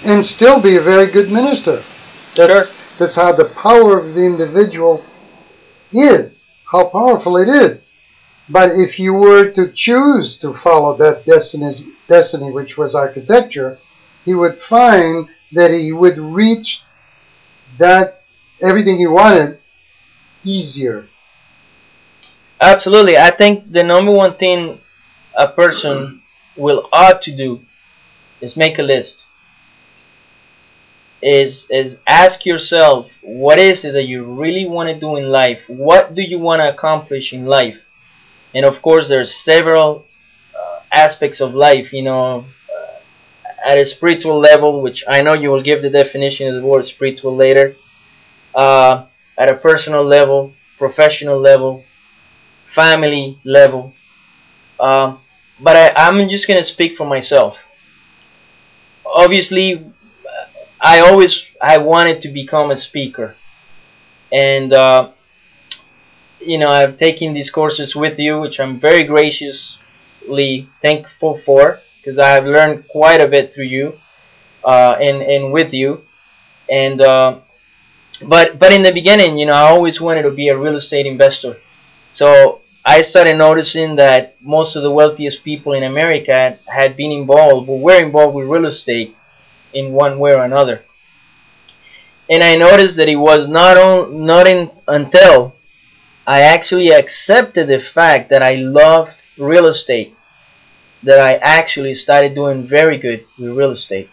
and still be a very good minister. Sure. That's how the power of the individual is, how powerful it is. But if you were to choose to follow that destiny which was architecture, he would find that he would reach that everything he wanted easier. Absolutely. I think the number one thing a person will ought to do is make a list. Is ask yourself, what is it that you really want to do in life? What do you want to accomplish in life? And of course, there's several aspects of life. At a spiritual level, which I know you will give the definition of the word spiritual later. At a personal level, professional level, family level. But I'm just gonna speak for myself. Obviously, I wanted to become a speaker, and I've taken these courses with you, which I'm very graciously thankful for, because I have learned quite a bit through you, and with you, and but in the beginning, I always wanted to be a real estate investor. So I started noticing that most of the wealthiest people in America had been involved, or were involved with real estate in one way or another. And I noticed that it was until I actually accepted the fact that I loved real estate that I actually started doing very good with real estate.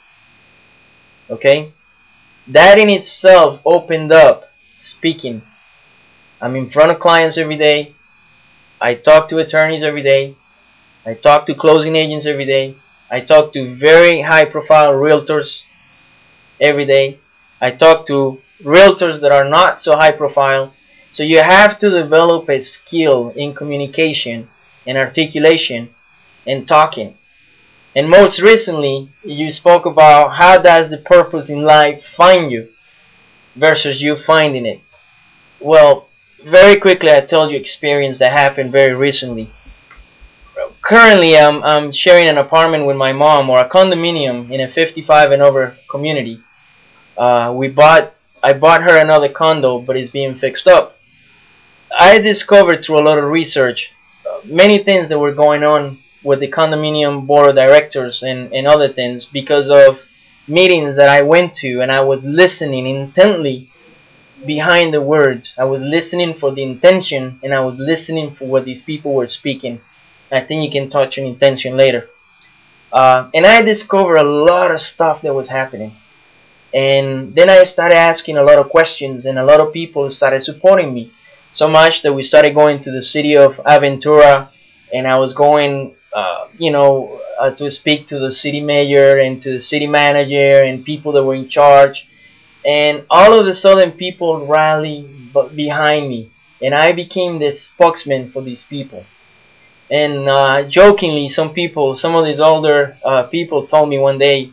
Okay? That in itself opened up speaking. I'm in front of clients every day. I talk to attorneys every day. I talk to closing agents every day. I talk to very high profile realtors every day. I talk to realtors that are not so high profile. So you have to develop a skill in communication and articulation and talking. And most recently, you spoke about how does the purpose in life find you versus you finding it. Well, very quickly, I told you experience that happened very recently. Currently, I'm sharing an apartment with my mom, or a condominium in a 55 and over community. I bought her another condo, but it's being fixed up. I discovered through a lot of research many things that were going on with the condominium board of directors and other things because of meetings that I went to, and I was listening intently behind the words. I was listening for the intention, and I was listening for what these people were speaking. I think you can touch on intention later. And I discovered a lot of stuff that was happening. And then I started asking a lot of questions, and a lot of people started supporting me. So much that we started going to the city of Aventura, and I was going, to speak to the city mayor and to the city manager and people that were in charge. And all of a sudden, people rallied behind me, and I became the spokesman for these people. And jokingly, some of these older people told me one day,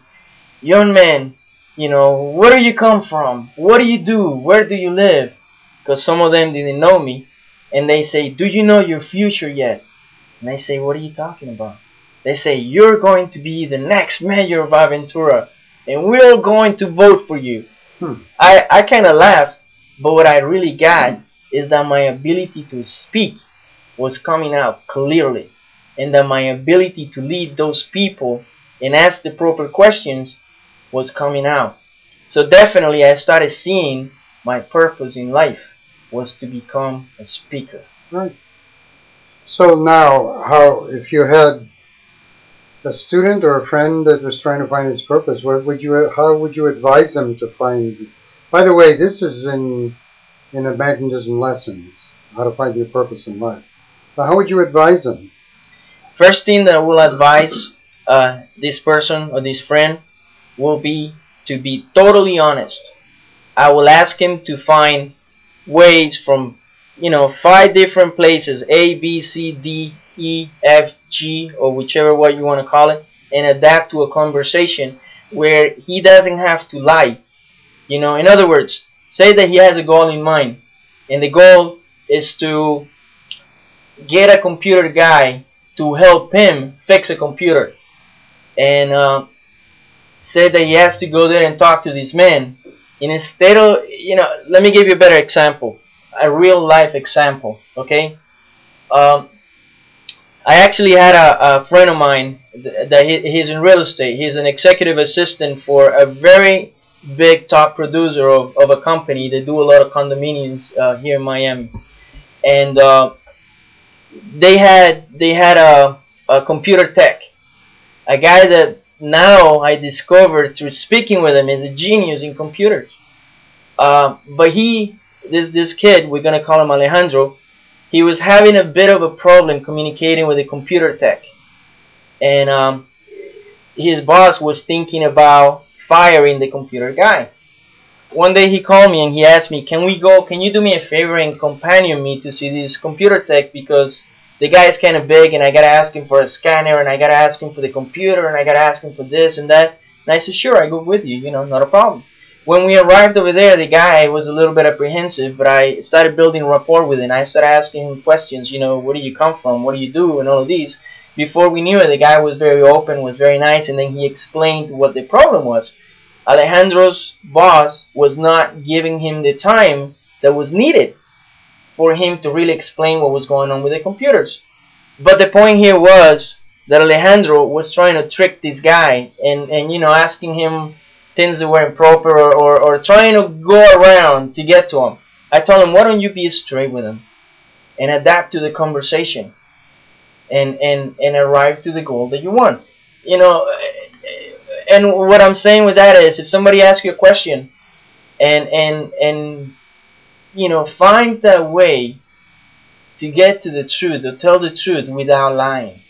"Young man, where do you come from? What do you do? Where do you live?" Because some of them didn't know me, and they say, "Do you know your future yet?" And I say, "What are you talking about?" They say, "You're going to be the next mayor of Aventura, and we're going to vote for you." I kind of laughed, but what I really got is that my ability to speak was coming out clearly, and that my ability to lead those people and ask the proper questions was coming out. So definitely I started seeing my purpose in life was to become a speaker. Right. So now, if you had a student or a friend that was trying to find his purpose, how would you advise them to find? By the way, this is in the magnetism lessons, how to find your purpose in life. But how would you advise them? First thing that I will advise this person or this friend will be to be totally honest. I will ask him to find ways from 5 different places, A, B, C, D, E, F, G, or whichever way you want to call it, and adapt to a conversation where he doesn't have to lie. In other words, say that he has a goal in mind, and the goal is to get a computer guy to help him fix a computer. And said that he has to go there and talk to this man. And instead of, let me give you a better example, a real life example, okay? Um, I actually had a friend of mine that he's in real estate. He's an executive assistant for a very big top producer of a company. They do a lot of condominiums here in Miami. And they had a computer tech, a guy that now I discovered through speaking with him is a genius in computers. But this kid, we're gonna call him Alejandro, he was having a bit of a problem communicating with the computer tech, and his boss was thinking about firing the computer guy. One day he called me and he asked me, can you do me a favor and companion me to see this computer tech, because the guy is kind of big and I gotta ask him for a scanner and I gotta ask him for the computer and I gotta ask him for this and that. And I said, sure, I go with you, not a problem. When we arrived over there, the guy was a little bit apprehensive, but I started building rapport with him. I started asking him questions, where do you come from, what do you do, and all of these. Before we knew it, the guy was very open, was very nice, and then he explained what the problem was. Alejandro's boss was not giving him the time that was needed for him to really explain what was going on with the computers. But the point here was that Alejandro was trying to trick this guy and asking him things that were improper, or trying to go around to get to him. I told him, why don't you be straight with him and adapt to the conversation and arrive to the goal that you want. And what I'm saying with that is, if somebody asks you a question and find that way to get to the truth, or tell the truth without lying.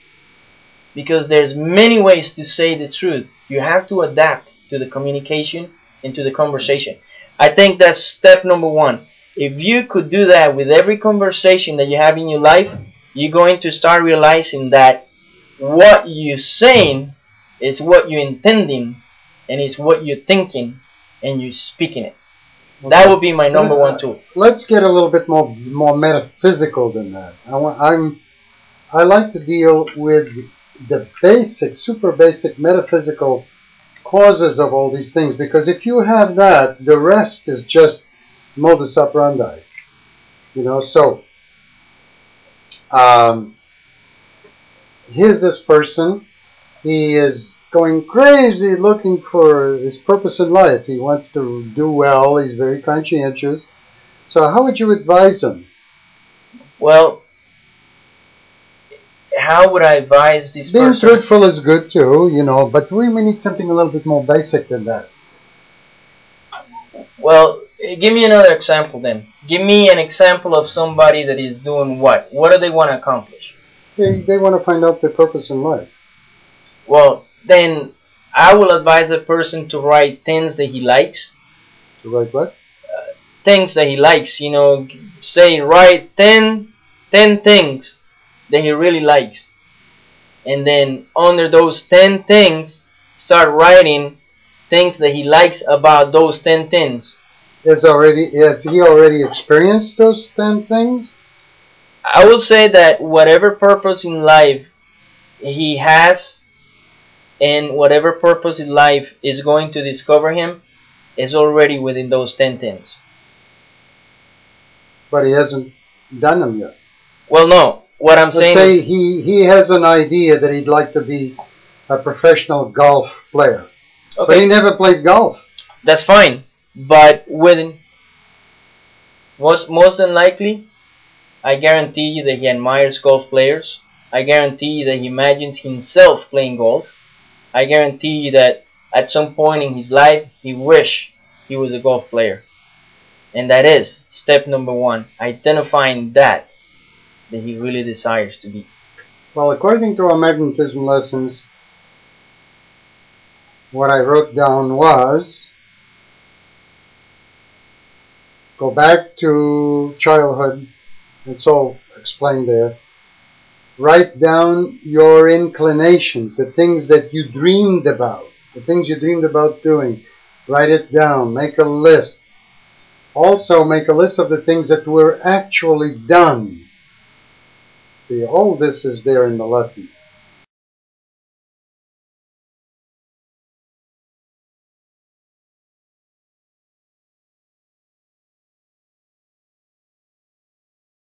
Because there's many ways to say the truth. You have to adapt to the communication and to the conversation. I think that's step number one. If you could do that with every conversation that you have in your life, you're going to start realizing that what you're saying is what you're intending, and it's what you're thinking, and you're speaking it. Okay. That would be my number one tool. Let's get a little bit more metaphysical than that. I like to deal with the basic, super basic metaphysical causes of all these things, because if you have that, the rest is just modus operandi. So here's this person. He is going crazy looking for his purpose in life. He wants to do well. He's very conscientious. So how would you advise him? Well, how would I advise this person? Being truthful is good too, but we need something a little bit more basic than that. Well, give me another example then. Give me an example of somebody that is doing what? What do they want to accomplish? They want to find out their purpose in life. Well, then I will advise a person to write things that he likes. To write what? Things that he likes. Say write 10 things that he really likes, and then under those 10 things start writing things that he likes about those 10 things. Has he already experienced those 10 things? I will say that whatever purpose in life he has, and whatever purpose in life is going to discover him, is already within those 10 things. But he hasn't done them yet. Well, no. What I'm saying is, he has an idea that he'd like to be a professional golf player. Okay. But he never played golf. That's fine. But most than likely, I guarantee you that he admires golf players. I guarantee you that he imagines himself playing golf. I guarantee you that at some point in his life, he wished he was a golf player. And that is step number one, identifying that he really desires to be. Well, according to our magnetism lessons, what I wrote down was, go back to childhood. It's all explained there. Write down your inclinations, the things that you dreamed about, the things you dreamed about doing. Write it down. Make a list. Also, make a list of the things that were actually done. See, all this is there in the lessons.